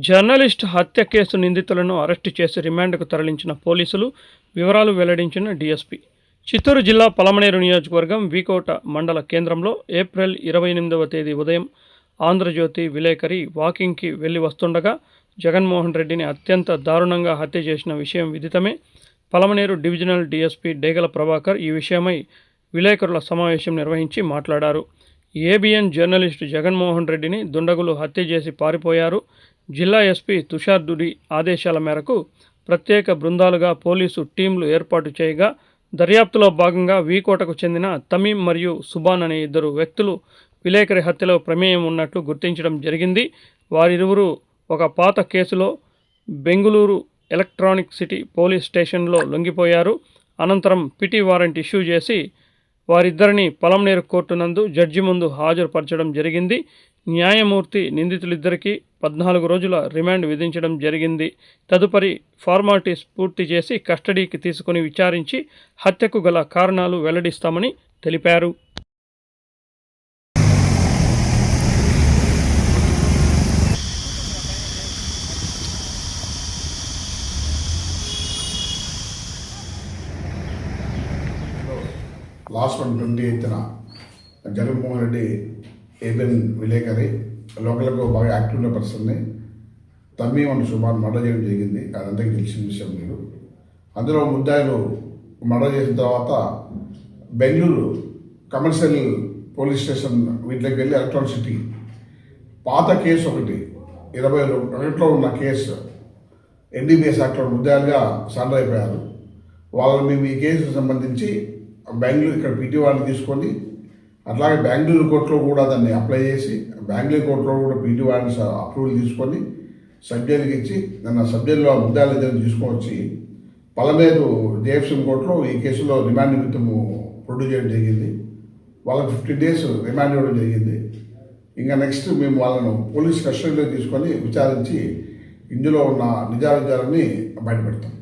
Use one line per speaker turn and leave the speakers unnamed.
Journalist హత్య case నిందితులను arrest చేసి రిమాండ్కు తరలించిన పోలీసులు వివరాలు వెల్లడించిన డీఎస్పీ. చిత్తూరు జిల్లా పలమనేరు నియోజకవర్గం వీకోట మండల కేంద్రంలో ఏప్రిల్ 28వ తేదీ ఉదయం ఆంధ్రజ్యోతి విలేకరి వాకింగ్కి వెళ్లి వస్తుండగా జగన్మోహన్ రెడ్డిని అత్యంత దారుణంగా హత్య చేసిన విషయం విదితమే. పలమనేరు డివిజనల్ డీఎస్పీ డేగల ప్రభాకర్ ఈ విషయమై విలేకరుల సమావేశం నిర్వహించి మాట్లాడారు. ఏబిఎన్ జర్నలిస్టు జగన్మోహన్ రెడ్డిని దుండగులు హత్య చేసి పారిపోయారు. జిల్లా ఎస్పీ తుషార్ దుడి ఆదేశాల మేరకు ప్రత్యేక బృందాలుగా పోలీసు టీంలు ఏర్పాటు చేయగా దర్యాప్తులో భాగంగా వీకోటకు చెందిన తమీం మరియు సుబాన్ అనే ఇద్దరు వ్యక్తులు విలేకరి హత్యలో ప్రమేయం ఉన్నట్లు గుర్తించడం జరిగింది. వారిరువురు ఒక పాత కేసులో బెంగుళూరు ఎలక్ట్రానిక్ సిటీ పోలీస్ స్టేషన్లో లొంగిపోయారు. అనంతరం పిటి వారెంట్ ఇష్యూ చేసి వారిద్దరిని పలమనేరు కోర్టు నందు జడ్జి ముందు హాజరుపరచడం జరిగింది. న్యాయమూర్తి నిందితులిద్దరికీ 14 రోజుల రిమాండ్ విధించడం జరిగింది. తదుపరి ఫార్మాలిటీస్ పూర్తి చేసి కస్టడీకి తీసుకుని విచారించి హత్యకు గల కారణాలు వెల్లడిస్తామని తెలిపారు.
లాస్ట్ 28న జగన్మోహన్ రెడ్డి ఏబిఎన్ విలేకరి లోకల్గా బాగా యాక్టివ్ ఉన్న పర్సన్ని తమీం అండ్ సుబాన్ మర్డర్ చేయడం జరిగింది. అదంతకి తెలిసిన విషయం లేదు. అందులో ముద్దాయిలు మర్డర్ చేసిన తర్వాత బెంగళూరు కమర్షియల్ పోలీస్ స్టేషన్ వీటిలోకి వెళ్ళి ఎలక్ట్రానిక్ సిటీ పాత కేసు ఒకటి 21లో ఉన్న కేసు ఎన్డీపీఎస్ యాక్ట్లో ముద్దాయిలుగా సరెండర్ అయిపోయారు. వాళ్ళని మేము ఈ కేసుకు సంబంధించి బెంగళూరు ఇక్కడ పిటి వారిని తీసుకొని అట్లాగే బెంగళూరు కోర్టులో కూడా దాన్ని అప్లై చేసి బెంగళూరు కోర్టులో కూడా పిటి వారిని అప్రూవల్ తీసుకొని సబ్జెక్ట్కి ఇచ్చి దాన్ని సబ్జెక్ట్లో ముద్దాయిల దగ్గర తీసుకొని వచ్చి పలమేరు జేఎఫ్సీ కోర్టులో ఈ కేసులో రిమాండ్ నిమిత్తము ప్రొడ్యూస్ చేయడం జరిగింది. వాళ్ళకి 15 days రిమాండ్ ఇవ్వడం జరిగింది. ఇంకా నెక్స్ట్ మేము వాళ్ళను పోలీస్ కస్టడీలో తీసుకొని విచారించి ఇందులో ఉన్న నిజానిజాలని బయటపెడతాం.